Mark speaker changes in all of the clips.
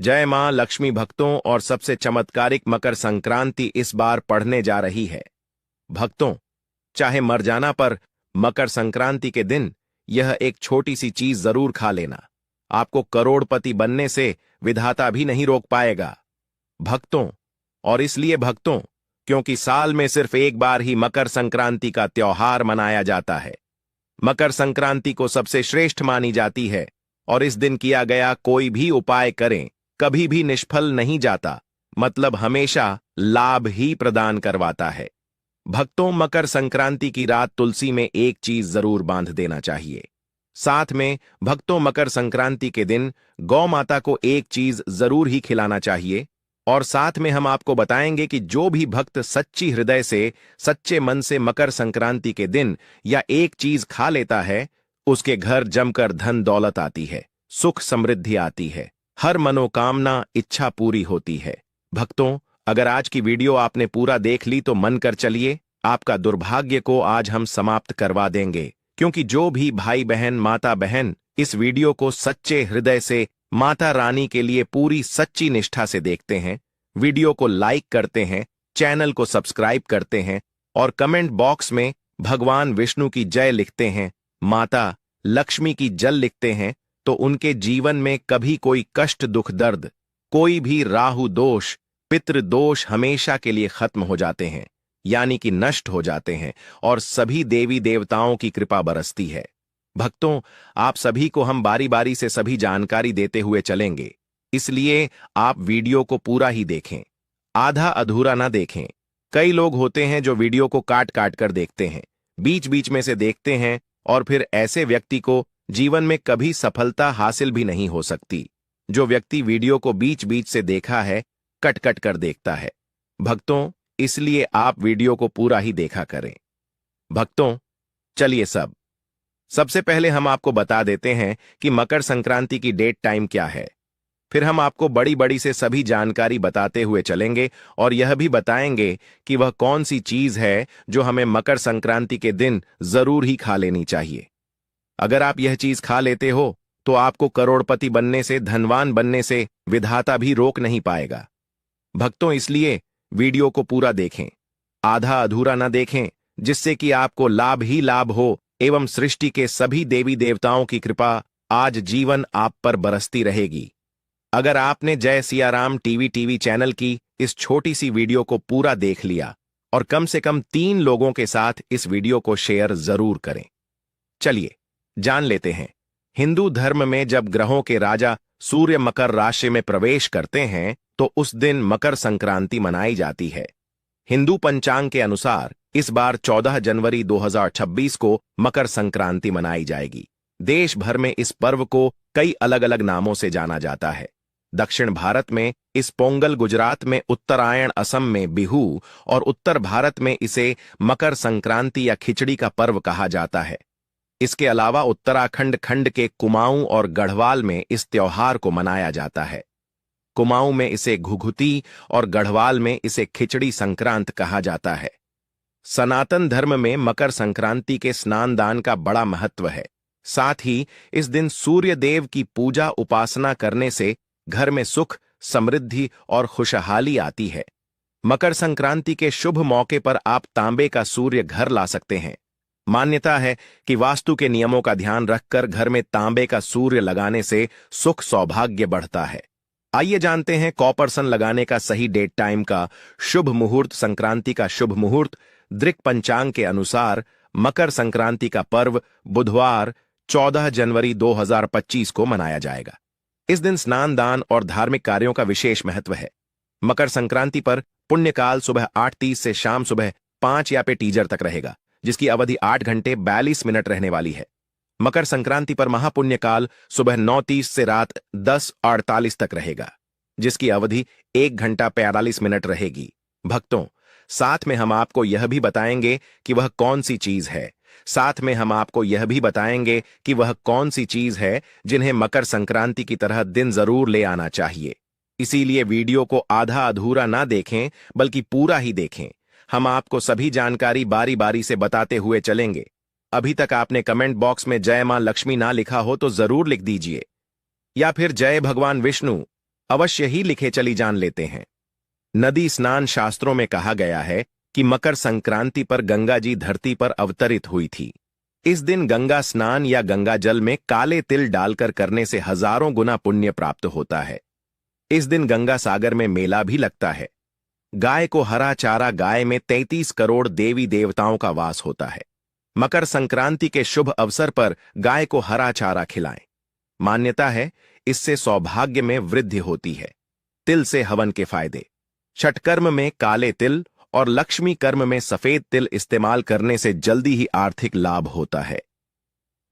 Speaker 1: जय मां लक्ष्मी भक्तों और सबसे चमत्कारिक मकर संक्रांति इस बार पढ़ने जा रही है। भक्तों, चाहे मर जाना पर मकर संक्रांति के दिन यह एक छोटी सी चीज जरूर खा लेना। आपको करोड़पति बनने से विधाता भी नहीं रोक पाएगा। भक्तों, और इसलिए भक्तों, क्योंकि साल में सिर्फ एक बार ही मकर संक्रांति का त्योहार मनाया जाता है। मकर संक्रांति को सबसे श्रेष्ठ मानी जाती है और इस दिन किया गया कोई भी उपाय करें कभी भी निष्फल नहीं जाता, मतलब हमेशा लाभ ही प्रदान करवाता है। भक्तों, मकर संक्रांति की रात तुलसी में एक चीज जरूर बांध देना चाहिए। साथ में भक्तों, मकर संक्रांति के दिन गौ माता को एक चीज जरूर ही खिलाना चाहिए। और साथ में हम आपको बताएंगे कि जो भी भक्त सच्ची हृदय से, सच्चे मन से मकर संक्रांति के दिन या एक चीज खा लेता है, उसके घर जमकर धन दौलत आती है, सुख समृद्धि आती है, हर मनोकामना इच्छा पूरी होती है। भक्तों, अगर आज की वीडियो आपने पूरा देख ली तो मन कर चलिए, आपका दुर्भाग्य को आज हम समाप्त करवा देंगे। क्योंकि जो भी भाई बहन, माता बहन इस वीडियो को सच्चे हृदय से माता रानी के लिए पूरी सच्ची निष्ठा से देखते हैं, वीडियो को लाइक करते हैं, चैनल को सब्सक्राइब करते हैं और कमेंट बॉक्स में भगवान विष्णु की जय लिखते हैं, माता लक्ष्मी की जल लिखते हैं, तो उनके जीवन में कभी कोई कष्ट, दुख, दर्द, कोई भी राहु दोष, पितृ दोष हमेशा के लिए खत्म हो जाते हैं, यानी कि नष्ट हो जाते हैं और सभी देवी देवताओं की कृपा बरसती है। भक्तों, आप सभी को हम बारी बारी से सभी जानकारी देते हुए चलेंगे, इसलिए आप वीडियो को पूरा ही देखें, आधा अधूरा ना देखें। कई लोग होते हैं जो वीडियो को काट काट कर देखते हैं, बीच बीच में से देखते हैं और फिर ऐसे व्यक्ति को जीवन में कभी सफलता हासिल भी नहीं हो सकती। जो व्यक्ति वीडियो को बीच बीच से देखा है, कट कट कर देखता है। भक्तों, इसलिए आप वीडियो को पूरा ही देखा करें। भक्तों, चलिए सबसे पहले हम आपको बता देते हैं कि मकर संक्रांति की डेट टाइम क्या है। फिर हम आपको बड़ी बड़ी से सभी जानकारी बताते हुए चलेंगे और यह भी बताएंगे कि वह कौन सी चीज है जो हमें मकर संक्रांति के दिन जरूर ही खा लेनी चाहिए। अगर आप यह चीज खा लेते हो तो आपको करोड़पति बनने से, धनवान बनने से विधाता भी रोक नहीं पाएगा। भक्तों, इसलिए वीडियो को पूरा देखें, आधा अधूरा न देखें, जिससे कि आपको लाभ ही लाभ हो एवं सृष्टि के सभी देवी देवताओं की कृपा आज जीवन आप पर बरसती रहेगी। अगर आपने जय सिया राम टीवी चैनल की इस छोटी सी वीडियो को पूरा देख लिया और कम से कम 3 लोगों के साथ इस वीडियो को शेयर जरूर करें। चलिए जान लेते हैं। हिंदू धर्म में जब ग्रहों के राजा सूर्य मकर राशि में प्रवेश करते हैं तो उस दिन मकर संक्रांति मनाई जाती है। हिंदू पंचांग के अनुसार इस बार 14 जनवरी 2026 को मकर संक्रांति मनाई जाएगी। देश भर में इस पर्व को कई अलग अलग नामों से जाना जाता है। दक्षिण भारत में इस पोंगल, गुजरात में उत्तरायण, असम में बिहू और उत्तर भारत में इसे मकर संक्रांति या खिचड़ी का पर्व कहा जाता है। इसके अलावा उत्तराखंड खंड के कुमाऊं और गढ़वाल में इस त्योहार को मनाया जाता है। कुमाऊं में इसे घुघुती और गढ़वाल में इसे खिचड़ी संक्रांत कहा जाता है। सनातन धर्म में मकर संक्रांति के स्नान दान का बड़ा महत्व है। साथ ही इस दिन सूर्य देव की पूजा उपासना करने से घर में सुख, समृद्धि और खुशहाली आती है। मकर संक्रांति के शुभ मौके पर आप तांबे का सूर्य घर ला सकते हैं। मान्यता है कि वास्तु के नियमों का ध्यान रखकर घर में तांबे का सूर्य लगाने से सुख सौभाग्य बढ़ता है। आइए जानते हैं कॉपरसन लगाने का सही डेट टाइम का शुभ मुहूर्त। संक्रांति का शुभ मुहूर्त दृक पंचांग के अनुसार मकर संक्रांति का पर्व बुधवार 14 जनवरी 2025 को मनाया जाएगा। इस दिन स्नान दान और धार्मिक कार्यों का विशेष महत्व है। मकर संक्रांति पर पुण्यकाल सुबह 8:30 से शाम सुबह 5 या टीजर तक रहेगा, जिसकी अवधि 8 घंटे 42 मिनट रहने वाली है। मकर संक्रांति पर महापुण्यकाल सुबह 9:30 से रात 10:48 तक रहेगा, जिसकी अवधि 1 घंटा 45 मिनट रहेगी। भक्तों, साथ में हम आपको यह भी बताएंगे कि वह कौन सी चीज है। साथ में हम आपको यह भी बताएंगे कि वह कौन सी चीज है जिन्हें मकर संक्रांति की तरह दिन जरूर ले आना चाहिए। इसीलिए वीडियो को आधा अधूरा ना देखें, बल्कि पूरा ही देखें। हम आपको सभी जानकारी बारी बारी से बताते हुए चलेंगे। अभी तक आपने कमेंट बॉक्स में जय मां लक्ष्मी ना लिखा हो तो जरूर लिख दीजिए, या फिर जय भगवान विष्णु। अवश्य ही लिखे चली जान लेते हैं। नदी स्नान शास्त्रों में कहा गया है कि मकर संक्रांति पर गंगा जी धरती पर अवतरित हुई थी। इस दिन गंगा स्नान या गंगा जल में काले तिल डालकर करने से हजारों गुना पुण्य प्राप्त होता है। इस दिन गंगा सागर में मेला भी लगता है। गाय को हरा चारा, गाय में 33 करोड़ देवी देवताओं का वास होता है। मकर संक्रांति के शुभ अवसर पर गाय को हरा चारा खिलाएं। मान्यता है इससे सौभाग्य में वृद्धि होती है। तिल से हवन के फायदे। छठ कर्म में काले तिल और लक्ष्मी कर्म में सफेद तिल इस्तेमाल करने से जल्दी ही आर्थिक लाभ होता है।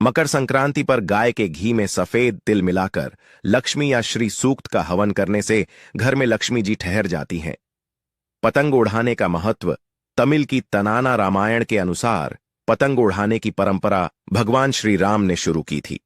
Speaker 1: मकर संक्रांति पर गाय के घी में सफेद तिल मिलाकर लक्ष्मी या श्री सूक्त का हवन करने से घर में लक्ष्मी जी ठहर जाती हैं। पतंग उड़ाने का महत्व। तमिल की तनाना रामायण के अनुसार पतंग उड़ाने की परंपरा भगवान श्री राम ने शुरू की थी।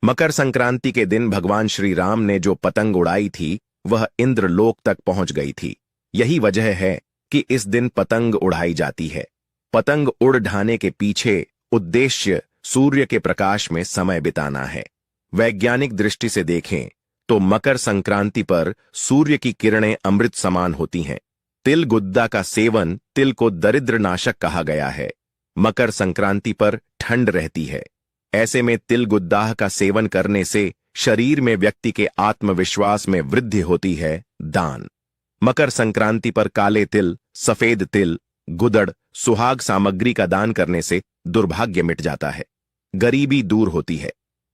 Speaker 1: मकर संक्रांति के दिन भगवान श्री राम ने जो पतंग उड़ाई थी वह इंद्रलोक तक पहुंच गई थी। यही वजह है कि इस दिन पतंग उड़ाई जाती है। पतंग उड़ ढाने के पीछे उद्देश्य सूर्य के प्रकाश में समय बिताना है। वैज्ञानिक दृष्टि से देखें तो मकर संक्रांति पर सूर्य की किरणें अमृत समान होती हैं। तिल गुद्दा का सेवन तिल को दरिद्र नाशक कहा गया है। मकर संक्रांति पर ठंड रहती है। ऐसे में तिल गुद्दाह का सेवन करने से शरीर में व्यक्ति के आत्मविश्वास में वृद्धि होती है। दान। मकर संक्रांति पर काले तिल, सफेद तिल, गुदड़, सुहाग सामग्री का दान करने से दुर्भाग्य मिट जाता है, गरीबी दूर होती है।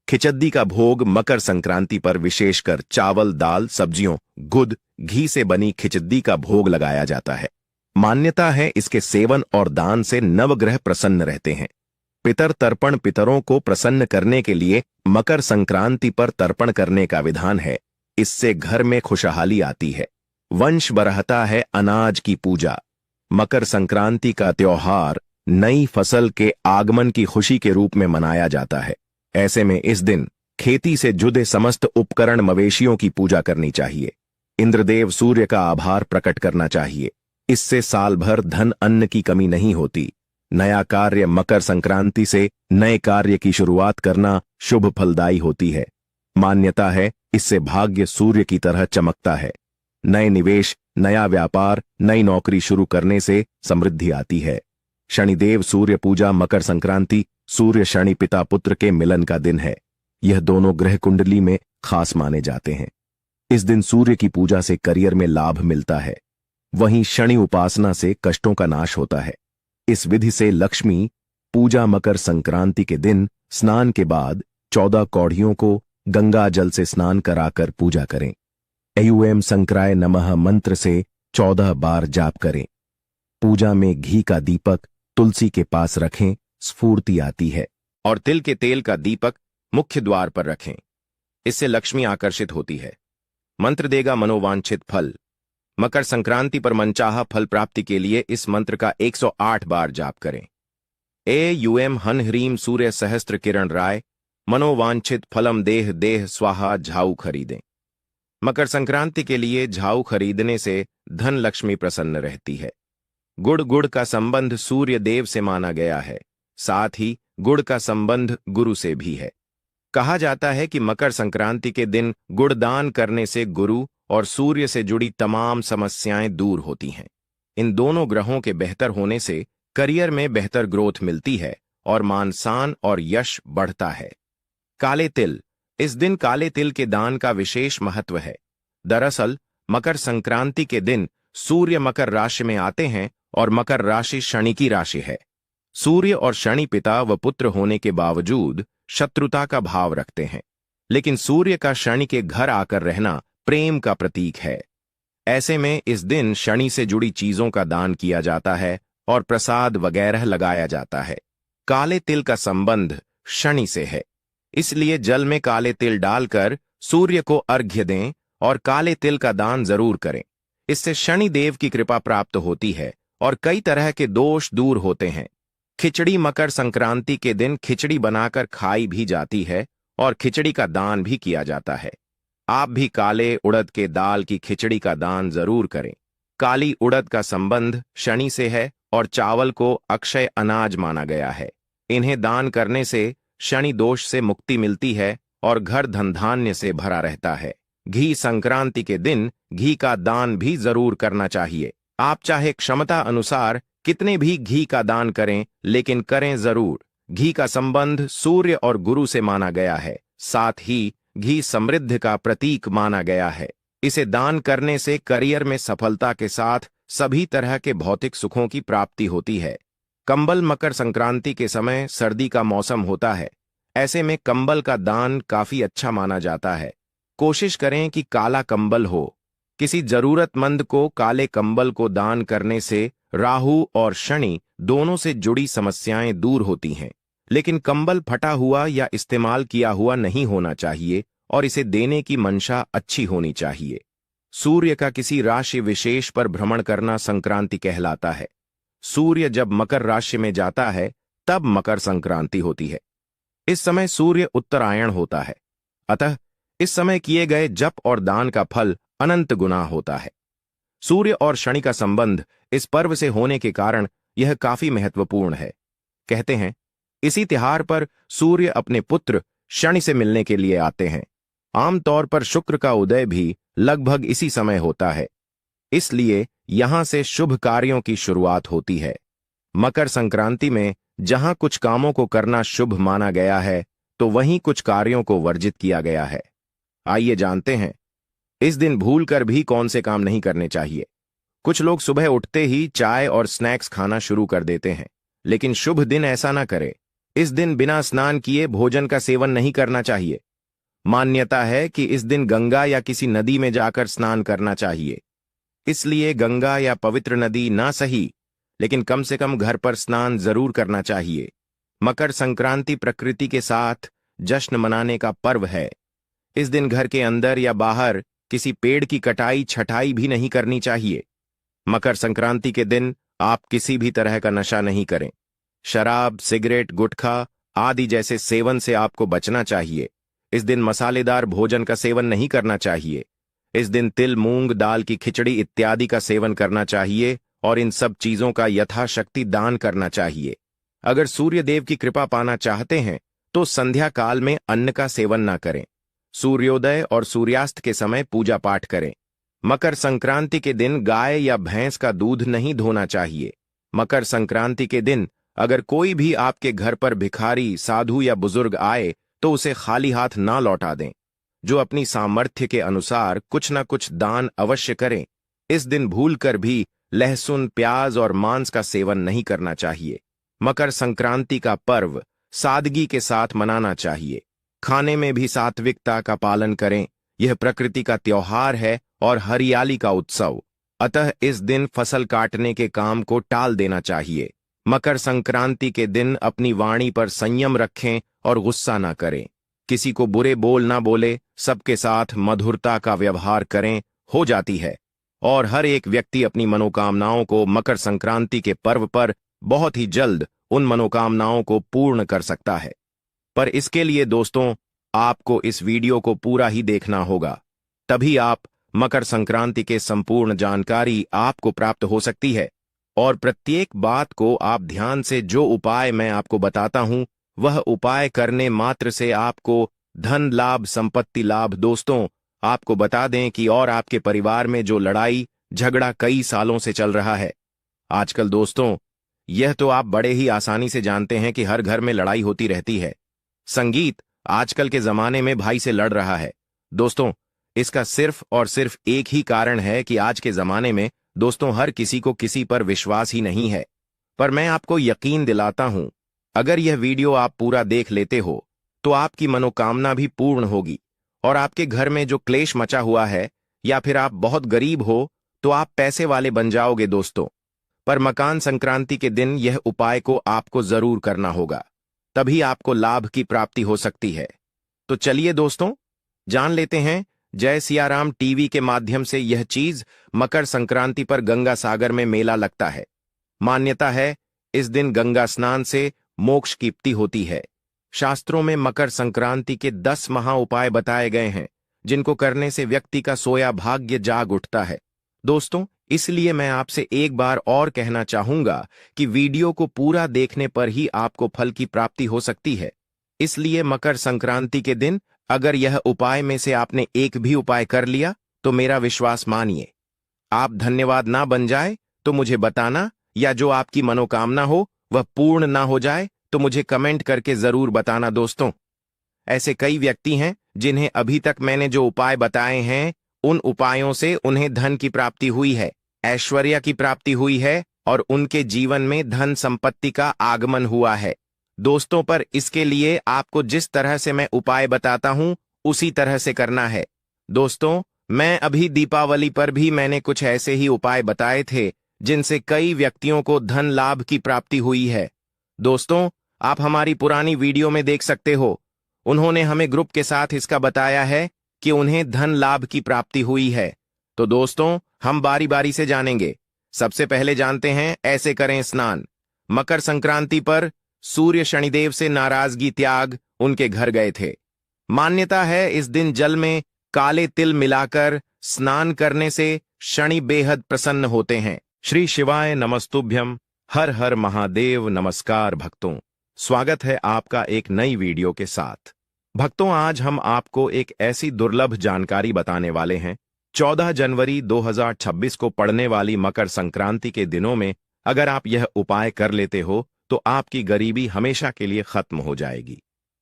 Speaker 1: खिचद्दी का भोग मकर संक्रांति पर विशेषकर चावल, दाल, सब्जियों, गुद, घी से बनी खिचद्दी का भोग लगाया जाता है। मान्यता है इसके सेवन और दान से नवग्रह प्रसन्न रहते हैं। पितर तर्पण। पितरों को प्रसन्न करने के लिए मकर संक्रांति पर तर्पण करने का विधान है। इससे घर में खुशहाली आती है, वंश बढ़ता है। अनाज की पूजा। मकर संक्रांति का त्योहार नई फसल के आगमन की खुशी के रूप में मनाया जाता है। ऐसे में इस दिन खेती से जुड़े समस्त उपकरण मवेशियों की पूजा करनी चाहिए। इंद्रदेव सूर्य का आभार प्रकट करना चाहिए। इससे साल भर धन अन्न की कमी नहीं होती। नया कार्य। मकर संक्रांति से नए कार्य की शुरुआत करना शुभ फलदायी होती है। मान्यता है इससे भाग्य सूर्य की तरह चमकता है। नए निवेश, नया व्यापार, नई नौकरी शुरू करने से समृद्धि आती है। शनिदेव सूर्य पूजा। मकर संक्रांति सूर्य शनि पिता पुत्र के मिलन का दिन है। यह दोनों ग्रह कुंडली में खास माने जाते हैं। इस दिन सूर्य की पूजा से करियर में लाभ मिलता है। वहीं शनि उपासना से कष्टों का नाश होता है। इस विधि से लक्ष्मी पूजा। मकर संक्रांति के दिन स्नान के बाद 14 कौड़ियों को गंगा जल से स्नान कराकर पूजा करें। ऐं संक्राय नमः मंत्र से 14 बार जाप करें। पूजा में घी का दीपक तुलसी के पास रखें, स्फूर्ति आती है। और तिल के तेल का दीपक मुख्य द्वार पर रखें, इससे लक्ष्मी आकर्षित होती है। मंत्र देगा मनोवांछित फल। मकर संक्रांति पर मनचाहा फल प्राप्ति के लिए इस मंत्र का 108 बार जाप करें। ऐं हन ह्रीम सूर्य सहस्त्र किरण राय मनोवांछित फलम देह देह स्वाहा। झाऊ खरीदें। मकर संक्रांति के लिए झाऊ खरीदने से धन लक्ष्मी प्रसन्न रहती है। गुड़ का संबंध सूर्य देव से माना गया है। साथ ही गुड़ का संबंध गुरु से भी है। कहा जाता है कि मकर संक्रांति के दिन गुड़ दान करने से गुरु और सूर्य से जुड़ी तमाम समस्याएं दूर होती हैं। इन दोनों ग्रहों के बेहतर होने से करियर में बेहतर ग्रोथ मिलती है और मान सम्मान और यश बढ़ता है। काले तिल। इस दिन काले तिल के दान का विशेष महत्व है। दरअसल मकर संक्रांति के दिन सूर्य मकर राशि में आते हैं और मकर राशि शनि की राशि है। सूर्य और शनि पिता व पुत्र होने के बावजूद शत्रुता का भाव रखते हैं, लेकिन सूर्य का शनि के घर आकर रहना प्रेम का प्रतीक है। ऐसे में इस दिन शनि से जुड़ी चीजों का दान किया जाता है और प्रसाद वगैरह लगाया जाता है। काले तिल का संबंध शनि से है, इसलिए जल में काले तिल डालकर सूर्य को अर्घ्य दें और काले तिल का दान जरूर करें। इससे शनि देव की कृपा प्राप्त होती है और कई तरह के दोष दूर होते हैं। खिचड़ी। मकर संक्रांति के दिन खिचड़ी बनाकर खाई भी जाती है और खिचड़ी का दान भी किया जाता है। आप भी काले उड़द के दाल की खिचड़ी का दान जरूर करें। काली उड़द का संबंध शनि से है और चावल को अक्षय अनाज माना गया है। इन्हें दान करने से शनि दोष से मुक्ति मिलती है और घर धन धान्य से भरा रहता है। घी संक्रांति के दिन घी का दान भी जरूर करना चाहिए। आप चाहे क्षमता अनुसार कितने भी घी का दान करें, लेकिन करें जरूर। घी का संबंध सूर्य और गुरु से माना गया है। साथ ही घी समृद्धि का प्रतीक माना गया है। इसे दान करने से करियर में सफलता के साथ सभी तरह के भौतिक सुखों की प्राप्ति होती है। कंबल मकर संक्रांति के समय सर्दी का मौसम होता है। ऐसे में कंबल का दान काफी अच्छा माना जाता है। कोशिश करें कि काला कंबल हो। किसी जरूरतमंद को काले कंबल को दान करने से राहु और शनि दोनों से जुड़ी समस्याएं दूर होती हैं। लेकिन कंबल फटा हुआ या इस्तेमाल किया हुआ नहीं होना चाहिए और इसे देने की मंशा अच्छी होनी चाहिए। सूर्य का किसी राशि विशेष पर भ्रमण करना संक्रांति कहलाता है। सूर्य जब मकर राशि में जाता है तब मकर संक्रांति होती है। इस समय सूर्य उत्तरायण होता है, अतः इस समय किए गए जप और दान का फल अनंत गुना होता है। सूर्य और शनि का संबंध इस पर्व से होने के कारण यह काफी महत्वपूर्ण है। कहते हैं इसी त्योहार पर सूर्य अपने पुत्र शनि से मिलने के लिए आते हैं। आमतौर पर शुक्र का उदय भी लगभग इसी समय होता है, इसलिए यहां से शुभ कार्यों की शुरुआत होती है। मकर संक्रांति में जहां कुछ कामों को करना शुभ माना गया है, तो वहीं कुछ कार्यों को वर्जित किया गया है। आइए जानते हैं इस दिन भूलकर भी कौन से काम नहीं करने चाहिए। कुछ लोग सुबह उठते ही चाय और स्नैक्स खाना शुरू कर देते हैं, लेकिन शुभ दिन ऐसा ना करें। इस दिन बिना स्नान किए भोजन का सेवन नहीं करना चाहिए। मान्यता है कि इस दिन गंगा या किसी नदी में जाकर स्नान करना चाहिए। इसलिए गंगा या पवित्र नदी ना सही, लेकिन कम से कम घर पर स्नान जरूर करना चाहिए। मकर संक्रांति प्रकृति के साथ जश्न मनाने का पर्व है। इस दिन घर के अंदर या बाहर किसी पेड़ की कटाई छटाई भी नहीं करनी चाहिए। मकर संक्रांति के दिन आप किसी भी तरह का नशा नहीं करें। शराब, सिगरेट, गुटखा आदि जैसे सेवन से आपको बचना चाहिए। इस दिन मसालेदार भोजन का सेवन नहीं करना चाहिए। इस दिन तिल, मूंग दाल की खिचड़ी इत्यादि का सेवन करना चाहिए और इन सब चीजों का यथाशक्ति दान करना चाहिए। अगर सूर्य देव की कृपा पाना चाहते हैं तो संध्या काल में अन्न का सेवन न करें। सूर्योदय और सूर्यास्त के समय पूजा पाठ करें। मकर संक्रांति के दिन गाय या भैंस का दूध नहीं धोना चाहिए। मकर संक्रांति के दिन अगर कोई भी आपके घर पर भिखारी, साधु या बुजुर्ग आए तो उसे खाली हाथ ना लौटा दें। जो अपनी सामर्थ्य के अनुसार कुछ न कुछ दान अवश्य करें। इस दिन भूलकर भी लहसुन, प्याज और मांस का सेवन नहीं करना चाहिए। मकर संक्रांति का पर्व सादगी के साथ मनाना चाहिए। खाने में भी सात्विकता का पालन करें। यह प्रकृति का त्योहार है और हरियाली का उत्सव, अतः इस दिन फसल काटने के काम को टाल देना चाहिए। मकर संक्रांति के दिन अपनी वाणी पर संयम रखें और गुस्सा ना करें। किसी को बुरे बोल ना बोले, सबके साथ मधुरता का व्यवहार करें, हो जाती है। और हर एक व्यक्ति अपनी मनोकामनाओं को मकर संक्रांति के पर्व पर बहुत ही जल्द उन मनोकामनाओं को पूर्ण कर सकता है। पर इसके लिए दोस्तों आपको इस वीडियो को पूरा ही देखना होगा, तभी आप मकर संक्रांति के संपूर्ण जानकारी आपको प्राप्त हो सकती है। और प्रत्येक बात को आप ध्यान से, जो उपाय मैं आपको बताता हूं वह उपाय करने मात्र से आपको धन लाभ, संपत्ति लाभ। दोस्तों आपको बता दें कि और आपके परिवार में जो लड़ाई झगड़ा कई सालों से चल रहा है आजकल, दोस्तों यह तो आप बड़े ही आसानी से जानते हैं कि हर घर में लड़ाई होती रहती है। संगीत आजकल के जमाने में भाई से लड़ रहा है। दोस्तों इसका सिर्फ और सिर्फ एक ही कारण है कि आज के जमाने में दोस्तों हर किसी को किसी पर विश्वास ही नहीं है। पर मैं आपको यकीन दिलाता हूं, अगर यह वीडियो आप पूरा देख लेते हो तो आपकी मनोकामना भी पूर्ण होगी और आपके घर में जो क्लेश मचा हुआ है, या फिर आप बहुत गरीब हो तो आप पैसे वाले बन जाओगे दोस्तों। पर मकर संक्रांति के दिन यह उपाय को आपको जरूर करना होगा, तभी आपको लाभ की प्राप्ति हो सकती है। तो चलिए दोस्तों जान लेते हैं। जय सियाराम टीवी के माध्यम से यह चीज मकर संक्रांति पर गंगा सागर में मेला लगता है। मान्यता है इस दिन गंगा स्नान से मोक्ष की प्राप्ति होती है। शास्त्रों में मकर संक्रांति के 10 महा उपाय बताए गए हैं, जिनको करने से व्यक्ति का सोया भाग्य जाग उठता है। दोस्तों इसलिए मैं आपसे एक बार और कहना चाहूंगा कि वीडियो को पूरा देखने पर ही आपको फल की प्राप्ति हो सकती है। इसलिए मकर संक्रांति के दिन अगर यह उपाय में से आपने एक भी उपाय कर लिया तो मेरा विश्वास मानिए, आप धन्यवाद ना बन जाए तो मुझे बताना, या जो आपकी मनोकामना हो वह पूर्ण ना हो जाए तो मुझे कमेंट करके जरूर बताना। दोस्तों, ऐसे कई व्यक्ति हैं जिन्हें अभी तक मैंने जो उपाय बताए हैं उन उपायों से उन्हें धन की प्राप्ति हुई है, ऐश्वर्य की प्राप्ति हुई है और उनके जीवन में धन संपत्ति का आगमन हुआ है। दोस्तों, पर इसके लिए आपको जिस तरह से मैं उपाय बताता हूं उसी तरह से करना है। दोस्तों, मैं अभी दीपावली पर भी मैंने कुछ ऐसे ही उपाय बताए थे जिनसे कई व्यक्तियों को धन लाभ की प्राप्ति हुई है। दोस्तों, आप हमारी पुरानी वीडियो में देख सकते हो, उन्होंने हमें ग्रुप के साथ इसका बताया है कि उन्हें धन लाभ की प्राप्ति हुई है। तो दोस्तों, हम बारी बारी से जानेंगे। सबसे पहले जानते हैं, ऐसे करें स्नान। मकर संक्रांति पर सूर्य शनिदेव से नाराजगी त्याग उनके घर गए थे। मान्यता है इस दिन जल में काले तिल मिलाकर स्नान करने से शनि बेहद प्रसन्न होते हैं। श्री शिवाय नमस्तुभ्यम। हर हर महादेव। नमस्कार भक्तों, स्वागत है आपका एक नई वीडियो के साथ। भक्तों, आज हम आपको एक ऐसी दुर्लभ जानकारी बताने वाले हैं। 14 जनवरी 2026 को पड़ने वाली मकर संक्रांति के दिनों में अगर आप यह उपाय कर लेते हो तो आपकी गरीबी हमेशा के लिए खत्म हो जाएगी।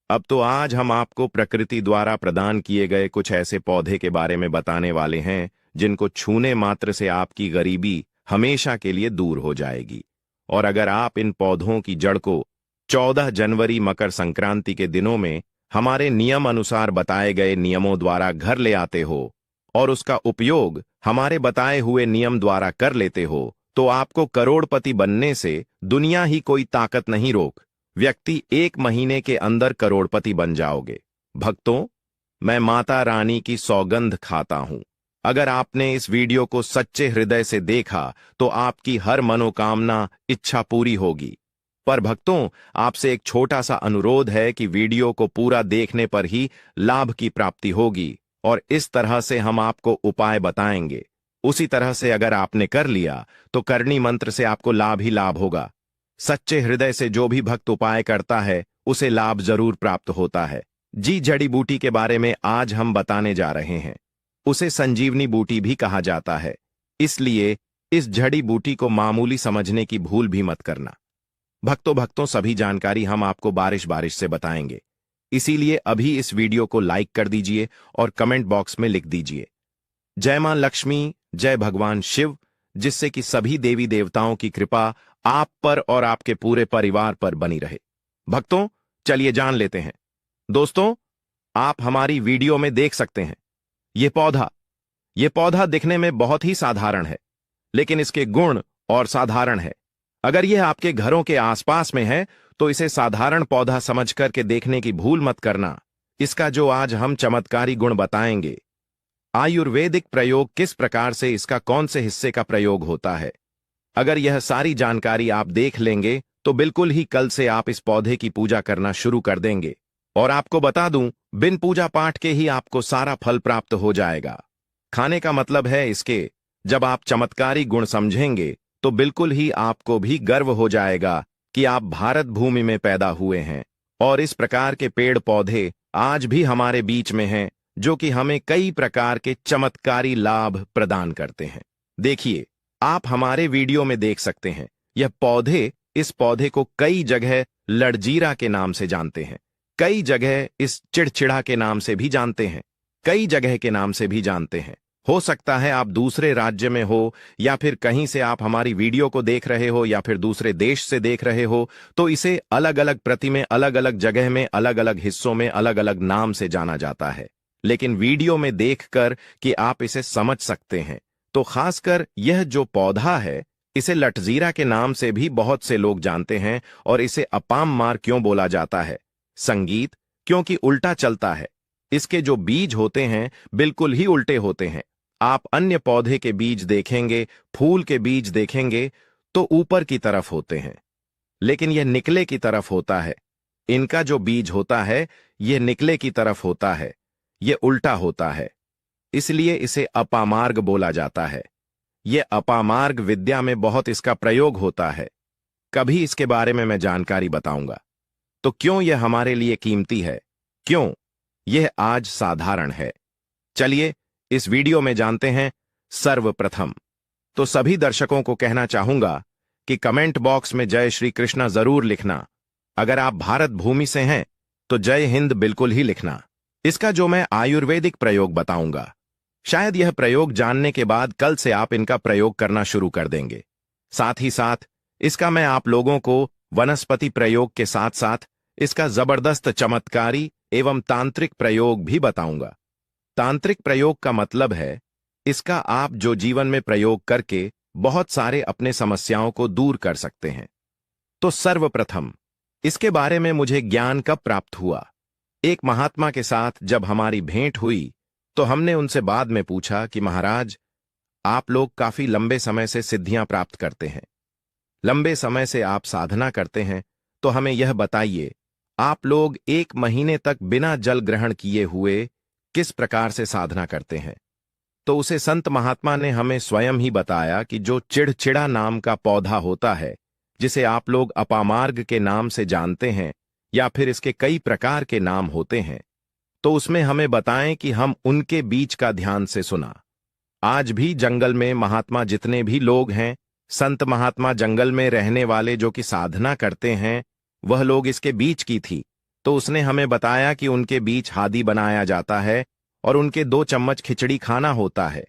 Speaker 1: अब तो आज हम आपको प्रकृति द्वारा प्रदान किए गए कुछ ऐसे पौधे के बारे में बताने वाले हैं जिनको छूने मात्र से आपकी गरीबी हमेशा के लिए दूर हो जाएगी। और अगर आप इन पौधों की जड़ को 14 जनवरी मकर संक्रांति के दिनों में हमारे नियम अनुसार बताए गए नियमों द्वारा घर ले आते हो और उसका उपयोग हमारे बताए हुए नियम द्वारा कर लेते हो तो आपको करोड़पति बनने से दुनिया ही कोई ताकत नहीं रोक। व्यक्ति 1 महीने के अंदर करोड़पति बन जाओगे। भक्तों, मैं माता रानी की सौगंध खाता हूं, अगर आपने इस वीडियो को सच्चे हृदय से देखा तो आपकी हर मनोकामना इच्छा पूरी होगी। पर भक्तों, आपसे एक छोटा सा अनुरोध है कि वीडियो को पूरा देखने पर ही लाभ की प्राप्ति होगी और इस तरह से हम आपको उपाय बताएंगे, उसी तरह से अगर आपने कर लिया तो करनी मंत्र से आपको लाभ ही लाभ होगा। सच्चे हृदय से जो भी भक्त उपाय करता है उसे लाभ जरूर प्राप्त होता है। जी, जड़ी बूटी के बारे में आज हम बताने जा रहे हैं। उसे संजीवनी बूटी भी कहा जाता है, इसलिए इस जड़ी बूटी को मामूली समझने की भूल भी मत करना। भक्तों सभी जानकारी हम आपको बारिश बारिश से बताएंगे, इसीलिए अभी इस वीडियो को लाइक कर दीजिए और कमेंट बॉक्स में लिख दीजिए जय मां लक्ष्मी, जय भगवान शिव, जिससे कि सभी देवी देवताओं की कृपा आप पर और आपके पूरे परिवार पर बनी रहे। भक्तों, चलिए जान लेते हैं। दोस्तों, आप हमारी वीडियो में देख सकते हैं ये पौधा दिखने में बहुत ही साधारण है, लेकिन इसके गुण और साधारण है। अगर यह आपके घरों के आसपास में है तो इसे साधारण पौधा समझ करके देखने की भूल मत करना। इसका जो आज हम चमत्कारी गुण बताएंगे, आयुर्वेदिक प्रयोग किस प्रकार से, इसका कौन से हिस्से का प्रयोग होता है, अगर यह सारी जानकारी आप देख लेंगे तो बिल्कुल ही कल से आप इस पौधे की पूजा करना शुरू कर देंगे। और आपको बता दूं, बिन पूजा पाठ के ही आपको सारा फल प्राप्त हो जाएगा। खाने का मतलब है इसके, जब आप चमत्कारी गुण समझेंगे तो बिल्कुल ही आपको भी गर्व हो जाएगा कि आप भारत भूमि में पैदा हुए हैं और इस प्रकार के पेड़ पौधे आज भी हमारे बीच में हैं जो कि हमें कई प्रकार के चमत्कारी लाभ प्रदान करते हैं। देखिए, आप हमारे वीडियो में देख सकते हैं इस पौधे को कई जगह लड़जीरा के नाम से जानते हैं, कई जगह इस चिड़चिड़ा के नाम से भी जानते हैं, कई जगह के नाम से भी जानते हैं। हो सकता है आप दूसरे राज्य में हो या फिर कहीं से आप हमारी वीडियो को देख रहे हो या फिर दूसरे देश से देख रहे हो, तो इसे अलग अलग प्रति में, अलग अलग जगह में, अलग अलग हिस्सों में अलग अलग नाम से जाना जाता है। लेकिन वीडियो में देखकर कि आप इसे समझ सकते हैं, तो खासकर यह जो पौधा है इसे लटजीरा के नाम से भी बहुत से लोग जानते हैं। और इसे अपाम मार क्यों बोला जाता है? संगीत, क्योंकि उल्टा चलता है। इसके जो बीज होते हैं बिल्कुल ही उल्टे होते हैं। आप अन्य पौधे के बीज देखेंगे, फूल के बीज देखेंगे तो ऊपर की तरफ होते हैं, लेकिन यह निकले की तरफ होता है। इनका जो बीज होता है यह निकले की तरफ होता है, यह उल्टा होता है, इसलिए इसे अपामार्ग बोला जाता है। यह अपामार्ग विद्या में बहुत इसका प्रयोग होता है, कभी इसके बारे में मैं जानकारी बताऊंगा। तो क्यों यह हमारे लिए कीमती है? क्यों? यह आज साधारण है। चलिए इस वीडियो में जानते हैं। सर्वप्रथम तो सभी दर्शकों को कहना चाहूंगा कि कमेंट बॉक्स में जय श्री कृष्णा जरूर लिखना। अगर आप भारत भूमि से हैं तो जय हिंद बिल्कुल ही लिखना। इसका जो मैं आयुर्वेदिक प्रयोग बताऊंगा, शायद यह प्रयोग जानने के बाद कल से आप इनका प्रयोग करना शुरू कर देंगे। साथ ही साथ इसका मैं आप लोगों को वनस्पति प्रयोग के साथ साथ इसका जबरदस्त चमत्कारी एवं तांत्रिक प्रयोग भी बताऊंगा। तांत्रिक प्रयोग का मतलब है इसका आप जो जीवन में प्रयोग करके बहुत सारे अपने समस्याओं को दूर कर सकते हैं। तो सर्वप्रथम इसके बारे में मुझे ज्ञान कब प्राप्त हुआ? एक महात्मा के साथ जब हमारी भेंट हुई तो हमने उनसे बाद में पूछा कि महाराज, आप लोग काफी लंबे समय से सिद्धियां प्राप्त करते हैं, लंबे समय से आप साधना करते हैं, तो हमें यह बताइए, आप लोग 1 महीने तक बिना जल ग्रहण किए हुए किस प्रकार से साधना करते हैं? तो उसे संत महात्मा ने हमें स्वयं ही बताया कि जो चिड़चिड़ा नाम का पौधा होता है, जिसे आप लोग अपामार्ग के नाम से जानते हैं या फिर इसके कई प्रकार के नाम होते हैं, तो उसमें हमें बताएं कि हम उनके बीज का ध्यान से सुना। आज भी जंगल में महात्मा जितने भी लोग हैं, संत महात्मा जंगल में रहने वाले जो कि साधना करते हैं, वह लोग इसके बीज की थी। तो उसने हमें बताया कि उनके बीज हादी बनाया जाता है और उनके 2 चम्मच खिचड़ी खाना होता है।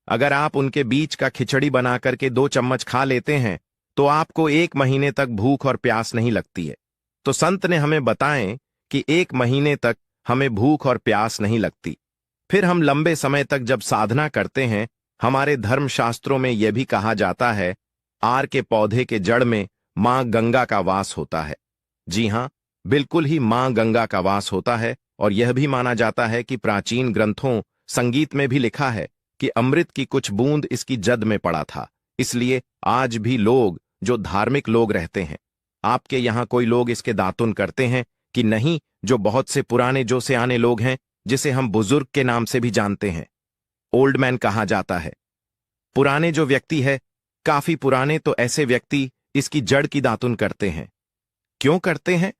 Speaker 1: अगर आप उनके बीज का खिचड़ी बना करके 2 चम्मच खा लेते हैं तो आपको 1 महीने तक भूख और प्यास नहीं लगती है। तो संत ने हमें बताएं कि 1 महीने तक हमें भूख और प्यास नहीं लगती। फिर हम लंबे समय तक जब साधना करते हैं, हमारे धर्मशास्त्रों में यह भी कहा जाता है, आर के पौधे के जड़ में मां गंगा का वास होता है। जी हां, बिल्कुल ही मां गंगा का वास होता है। और यह भी माना जाता है कि प्राचीन ग्रंथों, संगीत में भी लिखा है कि अमृत की कुछ बूंद इसकी जद में पड़ा था। इसलिए आज भी लोग जो धार्मिक लोग रहते हैं, आपके यहां कोई लोग इसके दातुन करते हैं कि नहीं? जो बहुत से पुराने जो सयाने लोग हैं, जिसे हम बुजुर्ग के नाम से भी जानते हैं, ओल्ड मैन कहा जाता है। पुराने जो व्यक्ति है, काफी पुराने, तो ऐसे व्यक्ति इसकी जड़ की दातुन करते हैं। क्यों करते हैं?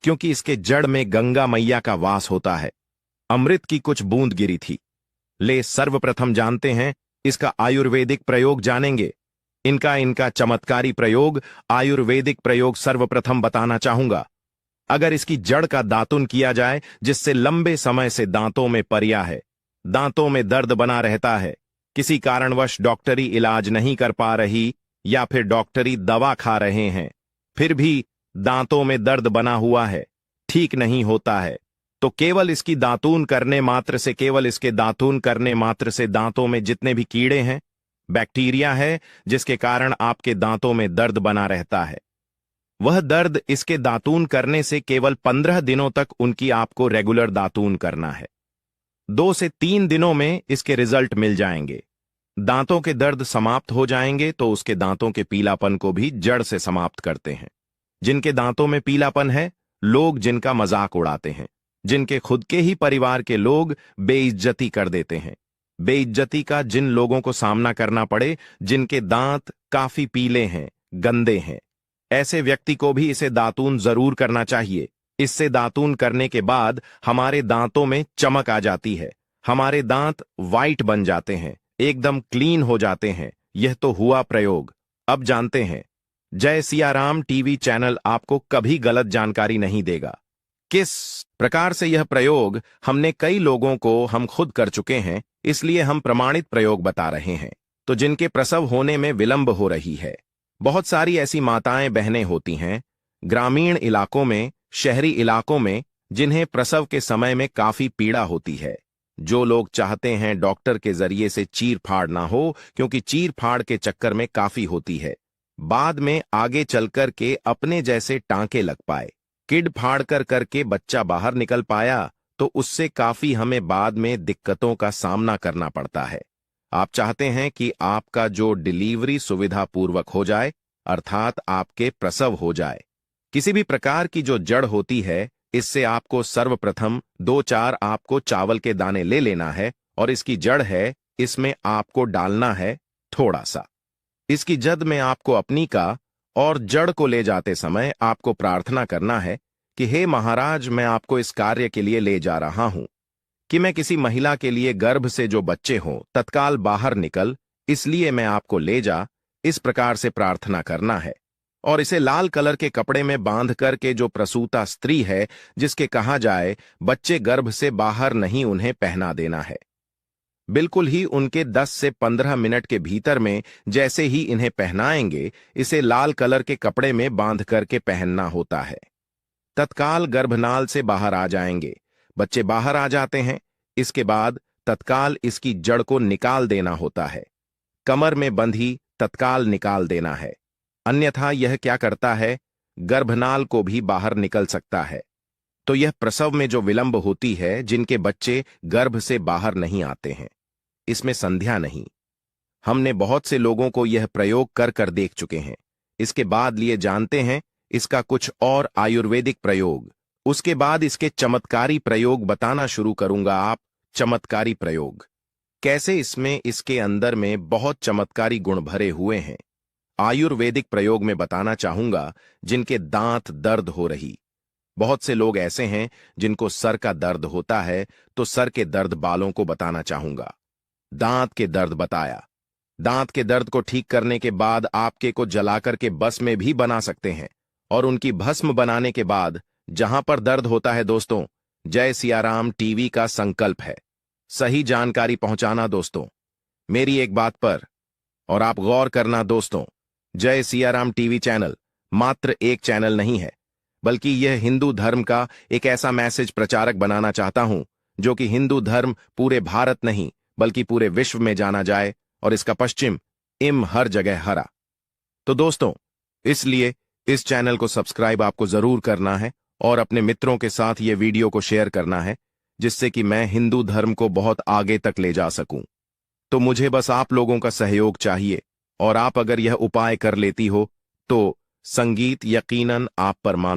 Speaker 1: क्योंकि इसके जड़ में गंगा मैया का वास होता है। अमृत की कुछ बूंद गिरी थी। ले सर्वप्रथम जानते हैं इसका आयुर्वेदिक प्रयोग जानेंगे। इनका चमत्कारी प्रयोग, आयुर्वेदिक प्रयोग सर्वप्रथम बताना चाहूंगा। अगर इसकी जड़ का दातुन किया जाए, जिससे लंबे समय से दांतों में परिया है, दांतों में दर्द बना रहता है, किसी कारणवश डॉक्टरी इलाज नहीं कर पा रही या फिर डॉक्टरी दवा खा रहे हैं, फिर भी दांतों में दर्द बना हुआ है, ठीक नहीं होता है, तो केवल इसकी दातून करने मात्र से, केवल इसके दातून करने मात्र से दांतों में जितने भी कीड़े हैं, बैक्टीरिया है जिसके कारण आपके दांतों में दर्द बना रहता है, वह दर्द इसके दातून करने से केवल 15 दिनों तक उनकी आपको रेगुलर दातून करना है। 2 से 3 दिनों में इसके रिजल्ट मिल जाएंगे। दांतों के दर्द समाप्त हो जाएंगे तो उसके दांतों के पीलापन को भी जड़ से समाप्त करते हैं। जिनके दांतों में पीलापन है, लोग जिनका मजाक उड़ाते हैं, जिनके खुद के ही परिवार के लोग बेइज्जती कर देते हैं, बेइज्जती का जिन लोगों को सामना करना पड़े, जिनके दांत काफी पीले हैं, गंदे हैं, ऐसे व्यक्ति को भी इसे दातून जरूर करना चाहिए। इससे दातून करने के बाद हमारे दांतों में चमक आ जाती है, हमारे दांत वाइट बन जाते हैं, एकदम क्लीन हो जाते हैं। यह तो हुआ प्रयोग। अब जानते हैं, जय सिया राम टीवी चैनल आपको कभी गलत जानकारी नहीं देगा। किस प्रकार से यह प्रयोग हमने कई लोगों को हम खुद कर चुके हैं, इसलिए हम प्रमाणित प्रयोग बता रहे हैं। तो जिनके प्रसव होने में विलंब हो रही है, बहुत सारी ऐसी माताएं बहनें होती हैं ग्रामीण इलाकों में, शहरी इलाकों में, जिन्हें प्रसव के समय में काफी पीड़ा होती है। जो लोग चाहते हैं डॉक्टर के जरिए से चीर फाड़ ना हो, क्योंकि चीर फाड़ के चक्कर में काफी होती है, बाद में आगे चलकर के अपने जैसे टांके लग पाए, किड फाड़ कर करके बच्चा बाहर निकल पाया, तो उससे काफी हमें बाद में दिक्कतों का सामना करना पड़ता है। आप चाहते हैं कि आपका जो डिलीवरी सुविधा पूर्वक हो जाए, अर्थात आपके प्रसव हो जाए। किसी भी प्रकार की जो जड़ होती है, इससे आपको सर्वप्रथम 2-4 आपको चावल के दाने ले लेना है और इसकी जड़ है, इसमें आपको डालना है थोड़ा सा। इसकी जद में आपको अपनी का और जड़ को ले जाते समय आपको प्रार्थना करना है कि हे महाराज, मैं आपको इस कार्य के लिए ले जा रहा हूं कि मैं किसी महिला के लिए गर्भ से जो बच्चे हों तत्काल बाहर निकल, इसलिए मैं आपको ले जा, इस प्रकार से प्रार्थना करना है। और इसे लाल कलर के कपड़े में बांध करके जो प्रसूता स्त्री है, जिसके कहा जाए बच्चे गर्भ से बाहर नहीं, उन्हें पहना देना है। बिल्कुल ही उनके 10 से 15 मिनट के भीतर में जैसे ही इन्हें पहनाएंगे, इसे लाल कलर के कपड़े में बांध करके पहनना होता है। तत्काल गर्भनाल से बाहर आ जाएंगे, बच्चे बाहर आ जाते हैं। इसके बाद तत्काल इसकी जड़ को निकाल देना होता है। कमर में बंधी तत्काल निकाल देना है, अन्यथा यह क्या करता है, गर्भनाल को भी बाहर निकल सकता है। तो यह प्रसव में जो विलंब होती है, जिनके बच्चे गर्भ से बाहर नहीं आते हैं, इसमें संध्या नहीं। हमने बहुत से लोगों को यह प्रयोग कर कर देख चुके हैं। इसके बाद लिए जानते हैं इसका कुछ और आयुर्वेदिक प्रयोग। उसके बाद इसके चमत्कारी प्रयोग बताना शुरू करूंगा। आप चमत्कारी प्रयोग कैसे, इसमें इसके अंदर में बहुत चमत्कारी गुण भरे हुए हैं। आयुर्वेदिक प्रयोग में बताना चाहूंगा जिनके दांत दर्द हो रही। बहुत से लोग ऐसे हैं जिनको सर का दर्द होता है, तो सर के दर्द बालों को बताना चाहूंगा। दांत के दर्द बताया। दांत के दर्द को ठीक करने के बाद आपके को जलाकर के भस्म में भी बना सकते हैं, और उनकी भस्म बनाने के बाद जहां पर दर्द होता है दोस्तों, जय सियाराम टीवी का संकल्प है सही जानकारी पहुंचाना दोस्तों, मेरी एक बात पर। और आप गौर करना दोस्तों, जय सियाराम टीवी चैनल मात्र एक चैनल नहीं है, बल्कि यह हिंदू धर्म का एक ऐसा मैसेज प्रचारक बनाना चाहता हूं जो कि हिंदू धर्म पूरे भारत नहीं बल्कि पूरे विश्व में जाना जाए, और इसका पश्चिम इम हर जगह हरा। तो दोस्तों, इसलिए इस चैनल को सब्सक्राइब आपको जरूर करना है और अपने मित्रों के साथ ये वीडियो को शेयर करना है, जिससे कि मैं हिंदू धर्म को बहुत आगे तक ले जा सकूं। तो मुझे बस आप लोगों का सहयोग चाहिए, और आप अगर यह उपाय कर लेती हो तो संगीत यकीनन आप पर मान